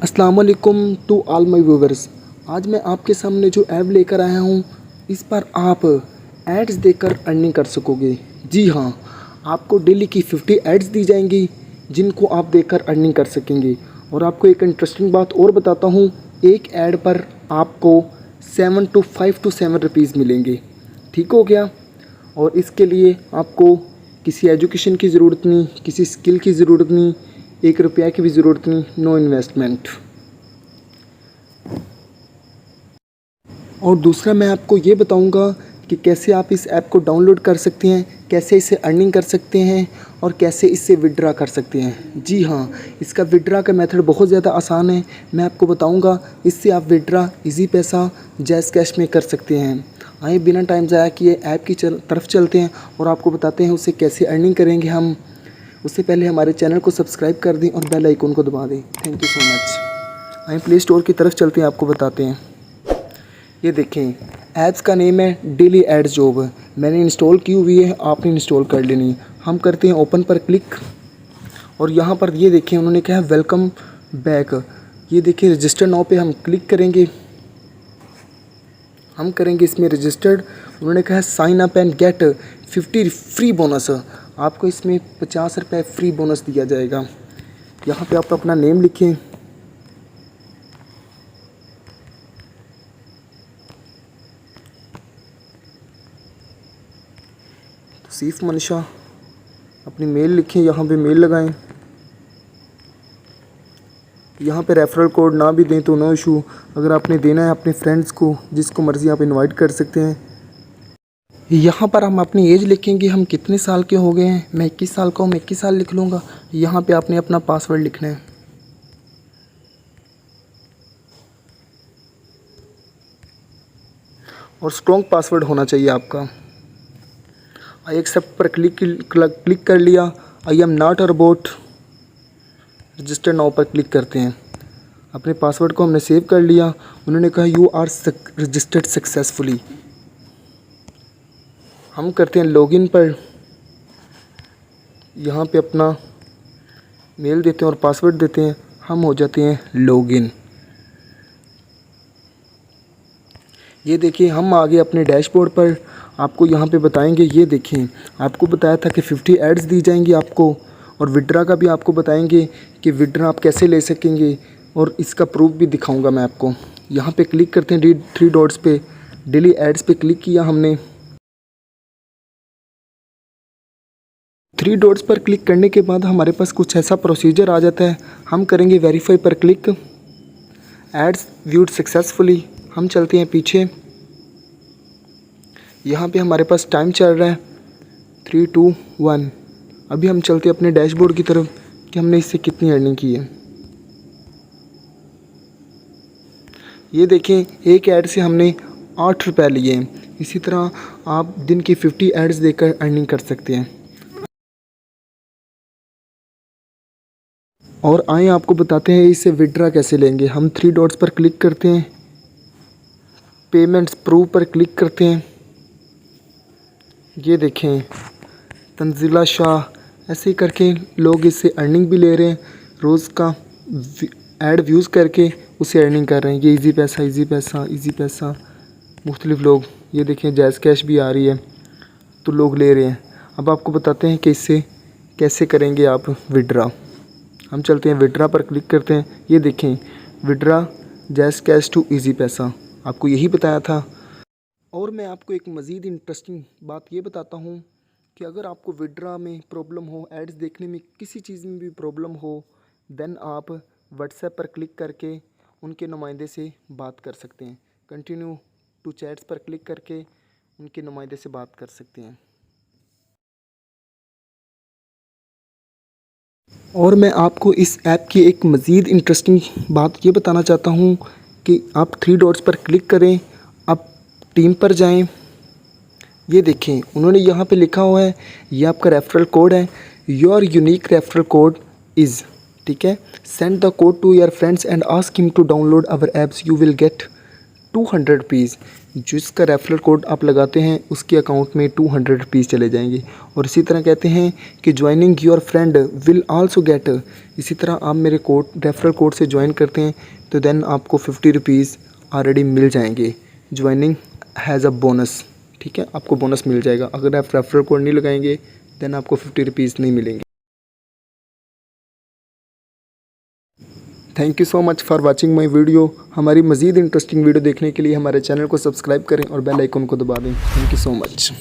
अस्सलाम वालेकुम to all my viewers. आज मैं आपके सामने जो ऐप लेकर आया हूँ, इस पर आप एड्स देकर अर्निंग कर सकोगे। जी हाँ, आपको डेली की 50 एड्स दी जाएंगी जिनको आप देकर अर्निंग कर सकेंगे। और आपको एक इंटरेस्टिंग बात और बताता हूँ, एक ऐड पर आपको 5 to 7 रुपीज़ मिलेंगे। ठीक हो गया। और इसके लिए आपको किसी एजुकेशन की ज़रूरत नहीं, किसी स्किल की ज़रूरत नहीं, 1 रुपया की भी ज़रूरत नहीं, नो इन्वेस्टमेंट। और दूसरा मैं आपको ये बताऊंगा कि कैसे आप इस ऐप को डाउनलोड कर सकते हैं, कैसे इसे अर्निंग कर सकते हैं और कैसे इससे विड्रा कर सकते हैं। जी हाँ, इसका विड्रा का मेथड बहुत ज़्यादा आसान है। मैं आपको बताऊंगा, इससे आप विड्रा इजी पैसा जैज़ कैश में कर सकते हैं। आइए बिना टाइम ज़ाया किए ऐप की तरफ चलते हैं और आपको बताते हैं उससे कैसे अर्निंग करेंगे हम। उससे पहले हमारे चैनल को सब्सक्राइब कर दें और बेल आइकन को दबा दें। Thank you so much. आइए प्ले स्टोर की तरफ चलते हैं, आपको बताते हैं। ये देखें, ऐप्स का नेम है डेली एड्स जॉब। मैंने इंस्टॉल की हुई है, आपने इंस्टॉल कर लेनी। हम करते हैं ओपन पर क्लिक और यहाँ पर ये देखें उन्होंने कहा है वेलकम बैक। ये देखिए रजिस्टर नाउ पे हम क्लिक करेंगे। हम करेंगे इसमें रजिस्टर्ड। उन्होंने कहा है sign up and get 50 free bonus. आपको इसमें 50 रुपये फ्री बोनस दिया जाएगा। यहाँ पे आप अपना नेम लिखें। तौसीफ मनशा, अपनी मेल लिखें, यहाँ पे मेल लगाएं। यहाँ पे रेफरल कोड ना भी दें तो नो इशू। अगर आपने देना है अपने फ्रेंड्स को, जिसको मर्ज़ी आप इनवाइट कर सकते हैं। यहाँ पर हम अपनी एज लिखेंगे, हम कितने साल के हो गए हैं। मैं 21 साल का हूँ, मैं 21 साल लिख लूँगा। यहाँ पे आपने अपना पासवर्ड लिखना है। और स्ट्रॉन्ग पासवर्ड होना चाहिए आपका। आई एक्सेप्ट पर क्लिक कर लिया। I am not a robot, register now पर क्लिक करते हैं। अपने पासवर्ड को हमने सेव कर लिया। उन्होंने कहा यू आर रजिस्टर्ड सक्सेसफुली। हम करते हैं लॉगिन पर। यहाँ पे अपना मेल देते हैं और पासवर्ड देते हैं। हम हो जाते हैं लॉगिन। ये देखिए हम आ गए अपने डैशबोर्ड पर। आपको यहाँ पे बताएंगे, ये देखें आपको बताया था कि 50 एड्स दी जाएंगी आपको। और विड्रा का भी आपको बताएंगे कि विड्रा आप कैसे ले सकेंगे, और इसका प्रूफ भी दिखाऊंगा मैं आपको। यहाँ पे क्लिक करते हैं 3 डॉट्स पे, डेली एड्स पे क्लिक किया हमने। 3 डॉट्स पर क्लिक करने के बाद हमारे पास कुछ ऐसा प्रोसीजर आ जाता है। हम करेंगे वेरीफाई पर क्लिक। Ads viewed successfully. हम चलते हैं पीछे। यहाँ पे हमारे पास टाइम चल रहा है 3, 2, 1। अभी हम चलते हैं अपने डैशबोर्ड की तरफ कि हमने इससे कितनी अर्निंग की है। ये देखें एक ऐड से हमने 8 रुपये लिए हैं। इसी तरह आप दिन की 50 एड्स देकर अर्निंग कर सकते हैं। और आए आपको बताते हैं इससे विड्रा कैसे लेंगे। हम 3 डॉट्स पर क्लिक करते हैं, पेमेंट्स प्रूव पर क्लिक करते हैं। ये देखें तंजीला शाह, ऐसे ही करके लोग इससे अर्निंग भी ले रहे हैं। रोज़ का ऐड व्यूज़ करके उसे अर्निंग कर रहे हैं। ये इजी पैसा, इजी पैसा, इजी पैसा, मुख्तलिफ लोग। ये देखें जैज़ कैश भी आ रही है तो लोग ले रहे हैं। अब आपको बताते हैं कि इससे कैसे करेंगे आप विड्रा। हम चलते हैं विड्रा पर क्लिक करते हैं। ये देखें withdraw Jazz cash to easy पैसा, आपको यही बताया था। और मैं आपको एक मज़ीद इंटरेस्टिंग बात ये बताता हूँ कि अगर आपको विड्रा में प्रॉब्लम हो, एड्स देखने में किसी चीज़ में भी प्रॉब्लम हो, देन आप व्हाट्सएप पर क्लिक करके उनके नुमाइंदे से बात कर सकते हैं। कंटिन्यू टू चैट्स पर क्लिक करके उनके नुमाइंदे से बात कर सकते हैं। और मैं आपको इस ऐप की एक मज़ीद इंटरेस्टिंग बात ये बताना चाहता हूँ कि आप 3 डॉट्स पर क्लिक करें, आप टीम पर जाएं। ये देखें उन्होंने यहाँ पे लिखा हुआ है, ये आपका रेफरल कोड है। Your unique referral code is, ठीक है, send the code to your friends and ask him to download our apps, you will get 200 rupees. जिसका रेफरल कोड आप लगाते हैं उसके अकाउंट में 200 रुपीज़ चले जाएंगे। और इसी तरह कहते हैं कि joining your friend will also get, इसी तरह आप मेरे रेफरल कोड से ज्वाइन करते हैं तो देन आपको 50 रुपीज़ ऑलरेडी मिल जाएंगे। ज्वाइनिंग हैज़ अ बोनस, ठीक है, आपको बोनस मिल जाएगा। अगर आप रेफरल कोड नहीं लगाएंगे देन आपको 50 रुपीज़ नहीं मिलेंगे। Thank you so much for watching my video. हमारी मज़ीद इंटरेस्टिंग वीडियो देखने के लिए हमारे चैनल को सब्सक्राइब करें और बेल आइकन को दबा दें। Thank you so much.